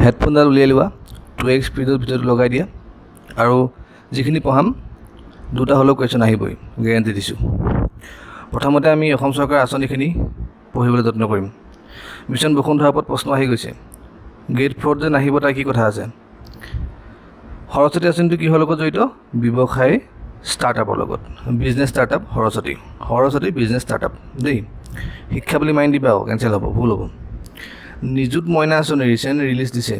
হেডফোনডাল উলিয়াই লোৱা 2x স্পীডত ভিডিঅ'টো লগাই দিয়া আৰু যিখিনি পঢ়াম দুটা হ'লেও কুৱেশ্যন আহিবই গেৰাণ্টি দিছোঁ প্ৰথমতে আমি অসম চৰকাৰৰ আঁচনিখিনি পঢ়িবলৈ যত্ন কৰিম মিছন বসুন্ধৰাৰ ওপৰত প্ৰশ্ন আহি গৈছে গ্ৰেড 4 যে নাহিব তাৰ কি কথা আছে সৰস্বতী আঁচনিটো কিহৰ লগত জড়িত ব্যৱসায় ষ্টাৰ্টআপৰ লগত business startup Saraswati business startup দেই শিক্ষা বুলি মাইণ্ড দিবা কেঞ্চেল হ'ব ভুল হ'ব নিযুত মইনা আঁচনি ৰিচেণ্ট ৰিলিজ দিছে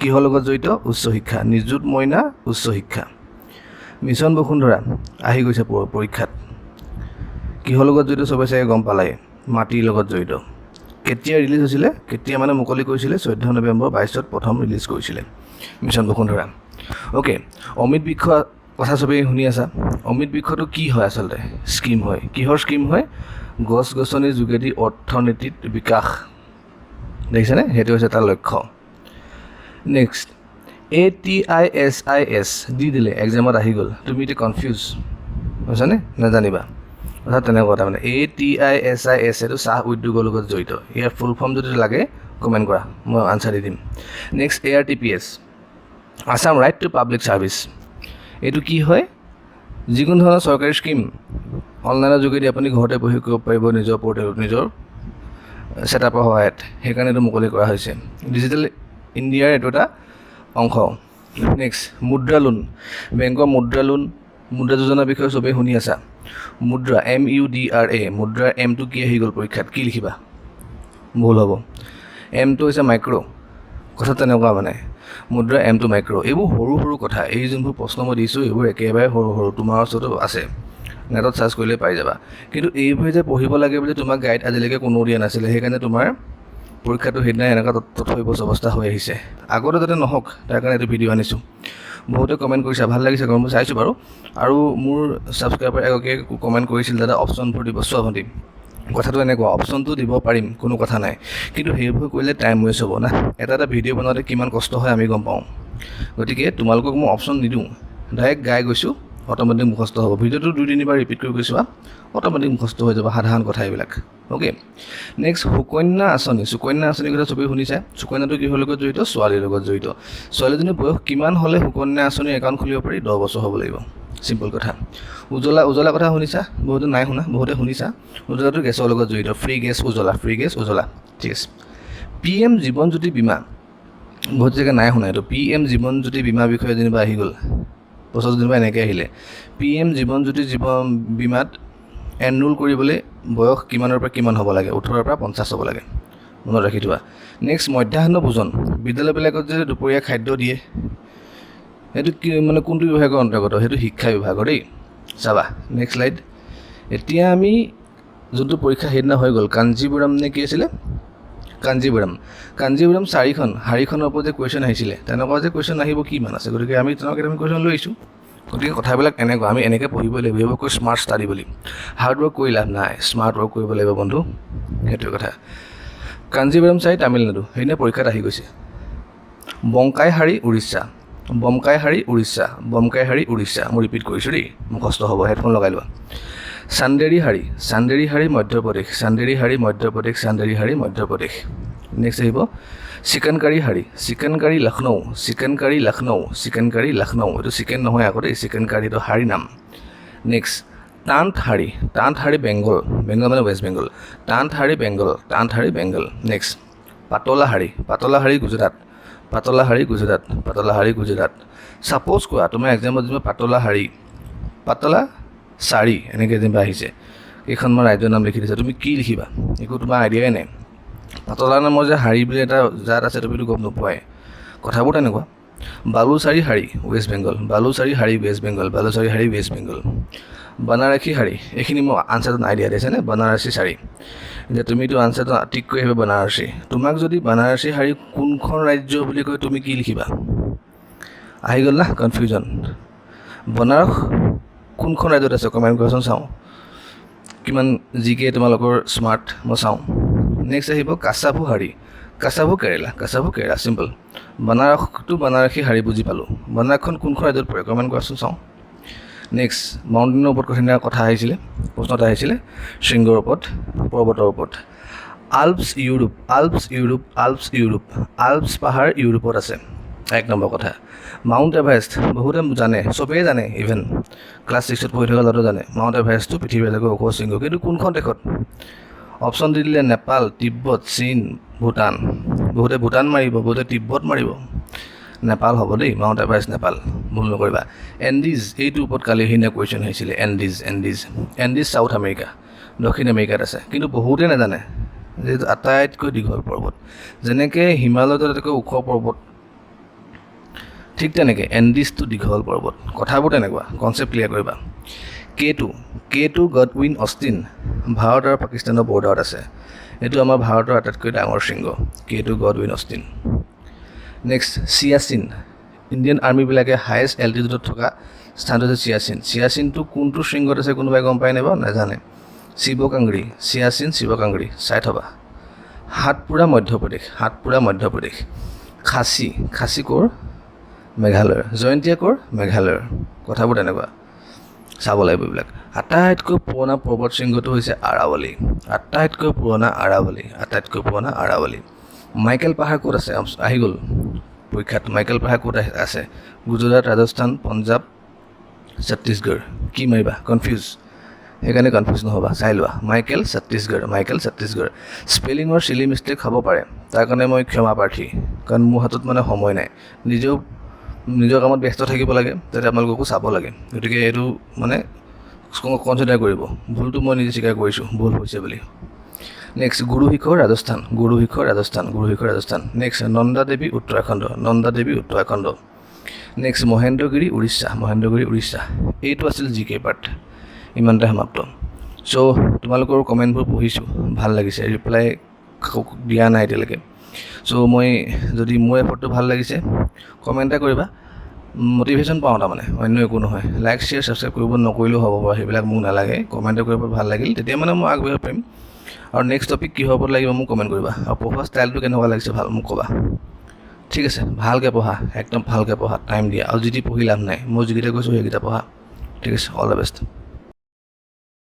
কিহৰ লগত জড়িত উচ্চ শিক্ষা নিযুত মইনা উচ্চ শিক্ষা মিছন বসুন্ধৰা আহি গৈছে পৰীক্ষাত কিহৰ লগত জড়িত চবে চাগে গম পালাই মাটিৰ লগত জড়িত কেতিয়া ৰিলিজ হৈছিলে কেতিয়া মানে মুকলি কৰিছিলে 14 নৱেম্বৰ 22ত প্ৰথম ৰিলিজ কৰিছিলে মিছন বসুন্ধৰা অ'কে অমিত বৃক্ষ কথা চবেই শুনি আছা অমিত বৃক্ষটো কি হয় আচলতে স্কিম হয় কিহৰ স্কিম হয় গছ গছনিৰ যোগেদি অৰ্থনীতিত বিকাশ দেখিছেনে সেইটো হৈছে তাৰ লক্ষ্য নেক্সট ATISIS দি দিলে এক্সামত আহি গ'ল তুমি এতিয়া কনফিউজ হৈছানে নাজানিবা অৰ্থাৎ তেনেকুৱা তাৰমানে ATISIS এইটো চাহ উদ্যোগৰ লগত জড়িত ইয়াৰ ফুল ফৰ্ম যদি লাগে কমেণ্ট কৰা মই আনচাৰ দি দিম next ARTPS Assam right to public service এইটো কি হয় যিকোনো ধৰণৰ চৰকাৰী স্কিম অনলাইনৰ যোগেদি আপুনি ঘৰতে বহি কৰিব পাৰিব নিজৰ পৰ্টেলত নিজৰ ছেটআপৰ সহায়ত সেইকাৰণে এইটো মুকলি কৰা হৈছে ডিজিটেল ইণ্ডিয়াৰ এইটো এটা অংশ নেক্সট মুদ্ৰা লোন বেংকৰ মুদ্ৰা লোন মুদ্ৰা যোজনাৰ বিষয়ে চবেই শুনি আছা মুদ্ৰা MUDRA মুদ্ৰাৰ এমটো কি আহি গ'ল পৰীক্ষাত কি লিখিবা ভুল হ'ব এমটো হৈছে মাইক্ৰ' কথা তেনেকুৱা মানে মুদ্ৰা এমটো মাইক্ৰ' এইবোৰ সৰু সৰু কথা এই যোনবোৰ প্ৰশ্ন মই দিছোঁ এইবোৰ একেবাৰে সৰু সৰু তোমাৰ ওচৰতো আছে নেটত চাৰ্চ কৰিলে পাই যাবা কিন্তু এইবোৰ যে পঢ়িব লাগে বুলি তোমাক গাইড আজিলৈকে কোনো দিয়া নাছিলে সেইকাৰণে তোমাৰ পৰীক্ষাটো সেইদিনাই এনেকুৱা তথ্যবিবচ অৱস্থা হৈ আহিছে আগতে যাতে নহওক তাৰ কাৰণে এইটো ভিডিঅ' আনিছোঁ বহুতে কমেণ্ট কৰিছে ভাল লাগিছে কাৰণ মই চাইছোঁ বাৰু আৰু মোৰ ছাবস্ক্ৰাইবাৰ এগৰাকীয়ে কমেণ্ট কৰিছিল দাদা অপশ্যনবোৰ দিব চোৱাভণ্টি কথাটো এনেকুৱা অপশ্যনটো দিব পাৰিম কোনো কথা নাই কিন্তু সেইবোৰ কৰিলে টাইম ৱেষ্ট হ'ব না এটা ভিডিঅ' বনাওঁতে কিমান কষ্ট হয় আমি গম পাওঁ গতিকে তোমালোকক মই অপশ্যন নিদিওঁ ডাইৰেক্ট গাই গৈছোঁ অট'মেটিক মুখস্থ হ'ব ভিডিঅ'টো 2-3 বাৰ ৰিপিট কৰি গৈছোঁ অট'মেটিক মুখস্থ হৈ যাব সাধাৰণ কথা এইবিলাক অ'কে নেক্সট সুকন্যা আঁচনিৰ কথা চবেই শুনিছে সুকন্যাটো কিহৰ লগত জড়িত ছোৱালীৰ লগত জড়িত ছোৱালীজনীৰ বয়স কিমান হ'লে সুকন্যা আঁচনিৰ একাউণ্ট খুলিব পাৰি 10 বছৰ হ'ব লাগিব চিম্পল কথা উজলা কথা শুনিছা বহুতে নাই শুনা বহুতে শুনিছা উজলাটো গেছৰ লগত জড়িত ফ্ৰী গেছ উজলা ঠিক আছে PM জীৱন জ্যোতি বীমা বহুত জেগা নাই শুনা এইটো PM জীৱন জ্যোতি বীমাৰ বিষয়ে যেনিবা আহি গ'ল বছৰ যেনিবা এনেকৈ আহিলে PM জীৱন জ্যোতি বীমাত এনৰোল কৰিবলৈ বয়স কিমানৰ পৰা কিমান হ'ব লাগে 18ৰ পৰা 50 হ'ব লাগে মনত ৰাখি থোৱা নেক্সট মধ্যাহ্ন ভোজন বিদ্যালয়বিলাকত যে দুপৰীয়া খাদ্য দিয়ে সেইটো কি মানে কোনটো বিভাগৰ অন্তৰ্গত সেইটো শিক্ষা বিভাগৰ দেই চাবা নেক্সট শ্লাইড এতিয়া আমি যোনটো পৰীক্ষা সেইদিনা হৈ গ'ল কাঞ্জীপুৰম নে কি আছিলে কাঞ্জীপুৰম 4খন শাৰীখনৰ ওপৰত যে কুৱেশ্যন আহিছিলে তেনেকুৱা যে কুৱেশ্যন আহিব কি মান আছে গতিকে আমি তেনেকৈ কুৱেশ্যন লৈ আহিছোঁ গতিকে কথাবিলাক এনেকুৱা আমি এনেকৈ পঢ়িব লাগিব এইবোৰ স্মাৰ্ট ষ্টাডি বুলি হাৰ্ড ৱৰ্ক কৰি লাভ নাই স্মাৰ্ট ৱৰ্ক কৰিব লাগিব বন্ধু সেইটোৱে কথা কাঞ্জীপুৰম তামিলনাডু সেইদিনা পৰীক্ষাত আহি গৈছে বমকাইহাৰী উৰিষ্যা মই ৰিপিট কৰিছোঁ দেই মুখস্থ হ'ব হেডফোন লগাই লোৱা চান্দেৰীহাৰী মধ্যপ্ৰদেশ নেক্সট আহিব চিকেনকাৰী লক্ষ্ণৌ এইটো চিকেন নহয় আগতে চিকেনকাৰী এইটো হাৰী নাম নেক্সট টান্টহাৰী বেংগল মানে ৱেষ্ট বেংগল টান্টহাৰী বেংগল নেক্সট পাতলাহাৰী গুজৰাট ছাপ'জ কোৱা তোমাৰ এক্সামত যেনিবা পাতলা চাৰি এনেকৈ যেনিবা আহিছে কেইখনমান ৰাজ্যৰ নাম লিখি দিছে তুমি কি লিখিবা একো তোমাৰ আইডিয়াই নাই পাতলা নামৰ যে হাৰী বুলি এটা জাত আছে তুমিতো গম নোপোৱাই কথাবোৰ তেনেকুৱা বালুচাৰী হাৰী ৱেষ্ট বেংগল বানাৰসী হাৰী এইখিনি মই আনচাৰটো নাই দিয়া দিছেনে বানাৰসী শাৰী এতিয়া তুমিতো আনচাৰটো ঠিক কৰি আহিবা বানাৰসী তোমাক যদি বানাৰসী হাৰী কোনখন ৰাজ্য বুলি কয় তুমি কি লিখিবা আহি গ'ল না কনফিউজন বনাৰস কোনখন ৰাজ্যত আছে কমেণ্ট কৰাচোন চাওঁ কিমান জিকে তোমালোকৰ স্মাৰ্ট মই চাওঁ নেক্সট আহিব কাছাভু কেৰেলা চিম্পল বানাৰসী হাৰী বুজি পালোঁ বানাৰসখন কোনখন ৰাজ্যত পৰে কমেণ্ট কৰাচোন চাওঁ নেক্সট মাউণ্টেইনৰ ওপৰত কথা আহিছিলে প্ৰশ্ন এটা আহিছিলে শৃংগৰ ওপৰত পৰ্বতৰ ওপৰত আলপছ ইউৰোপ, আলপছ ইউৰোপ, আলপছ ইউৰোপ, আলপছ পাহাৰ ইউৰোপত আছে। 1 নম্বৰ কথা। মাউণ্ট এভাৰেষ্ট বহুতে জানে, চবেই জানে, ইভেন ক্লাছ 6ত পঢ়ি থকা ল'ৰাটো জানে মাউণ্ট এভাৰেষ্টটো পৃথিৱীৰ আটাইতকৈ ওখ শৃংগ, কিন্তু কোনখন দেশত? অপশ্যন দি দিলে নেপাল, তিব্বত, চীন, ভূটান। বহুতে ভূটান মাৰিব, বহুতে তিব্বত মাৰিব। নেপাল হ'ব দেই, মাউণ্ট এভাৰেষ্ট নেপাল, ভুল নকৰিবা। এণ্ডিজ, এইটোৰ ওপৰত কালি সিদিনা কুৱেশ্যন আহিছিলে। Andes, Andes, Andes south America, দক্ষিণ আমেৰিকাত আছে, কিন্তু বহুতে নাজানে যে এইটো আটাইতকৈ দীঘল পৰ্বত। যেনেকৈ হিমালয়ত আটাইতকৈ ওখ পৰ্বত, ঠিক তেনেকৈ এণ্ডিজটো দীঘল পৰ্বত। কথাবোৰ তেনেকুৱা, কনচেপ্ট ক্লিয়াৰ কৰিবা। K2 গডউইন অষ্টিন, ভাৰত আৰু পাকিস্তানৰ বৰ্ডাৰত আছে। এইটো আমাৰ ভাৰতৰ আটাইতকৈ ডাঙৰ শৃংগ, K2 Godwin Austen. Next Siachen, Indian আৰ্মিবিলাকে হায়েষ্ট এল্টিটিউডত থকা স্থানটো হৈছে চিয়াচিন। চিয়াচিনটো কোনটো শৃংগত আছে কোনোবাই গম পাই নাইবা? নাজানে। শিৱকাংৰী, চিয়াচিন শিৱকাংৰী, চাই থবা। হাটপুৰা মধ্যপ্ৰদেশ, হাটপুৰা মধ্যপ্ৰদেশ। খাচী ক'ৰ? মেঘালয়ৰ। জয়ন্তীয়া ক'ৰ? মেঘালয়ৰ। কথাবোৰ তেনেকুৱা, চাব লাগিব এইবিলাক। আটাইতকৈ পুৰণা পৰ্বত শৃংগটো হৈছে আৰাৱলী, আটাইতকৈ পুৰণা আৰাৱলী, আটাইতকৈ পুৰণা আৰাৱলী। মাইকেল পাহাৰ ক'ত আছে? আহি গ'ল পৰীক্ষাত। মাইকেল পাহাৰ ক'ত আছে? গুজৰাট, ৰাজস্থান, পঞ্জাৱ, ছত্তীশগড়। কি মাৰিবা? কনফিউজ, সেইকাৰণে কনফিউজ নহ'বা, চাই লোৱা। Michael Chhattisgarh, Michael Chhattisgarh. স্পেলিঙৰ চিলি মিষ্টেক হ'ব পাৰে, তাৰ কাৰণে মই ক্ষমা প্ৰাৰ্থী, কাৰণ মোৰ হাতত মানে সময় নাই। নিজৰ কামত ব্যস্ত থাকিব লাগে, যাতে আপোনালোককো চাব লাগে। গতিকে এইটো মানে কনচিডাৰ কৰিব, ভুলটো মই নিজে স্বীকাৰ কৰিছোঁ, ভুল হৈছে বুলি। নেক্সট গুৰু শিখৰ ৰাজস্থান, গুৰু শিখৰ ৰাজস্থান, গুৰু শিখৰ ৰাজস্থান। নেক্সট নন্দা দেৱী উত্তৰাখণ্ড, নন্দা দেৱী উত্তৰাখণ্ড। নেক্সট মহেন্দ্ৰগিৰি উৰিষ্যা, মহেন্দ্ৰগিৰি উৰিষ্যা। এইটো আছিল GK পাৰ্ট, ইমানতে সমাপ্ত। চ' তোমালোকৰ কমেণ্টবোৰ পঢ়িছোঁ, ভাল লাগিছে, ৰিপ্লাই দিয়া নাই এতিয়ালৈকে। চ' মই যদি মোৰ এফৰ্টটো ভাল লাগিছে কমেণ্ট এটা কৰিবা, মটিভেশ্যন পাওঁ তাৰমানে, অন্য একো নহয়। লাইক শ্বেয়াৰ ছাবস্ক্ৰাইব কৰিব নকৰিলেও হ'ব বাৰু, সেইবিলাক মোক নালাগে। কমেণ্ট কৰিব ভাল লাগিল, তেতিয়া মানে মই আগবাঢ়িব পাৰিম। আৰু নেক্সট টপিক কিহৰ ওপৰত লাগিব মোক কমেণ্ট কৰিবা, আৰু পঢ়োৱা ষ্টাইলটো কেনেকুৱা লাগিছে ভাল মোক ক'বা। ঠিক আছে, ভালকৈ পঢ়া, একদম ভালকৈ পঢ়া, টাইম দিয়া। আৰু যি পঢ়ি লাভ নাই, মই যিকেইটা কৈছোঁ সেইকেইটা পঢ়া। ঠিক আছে, অল দ্য বেষ্ট।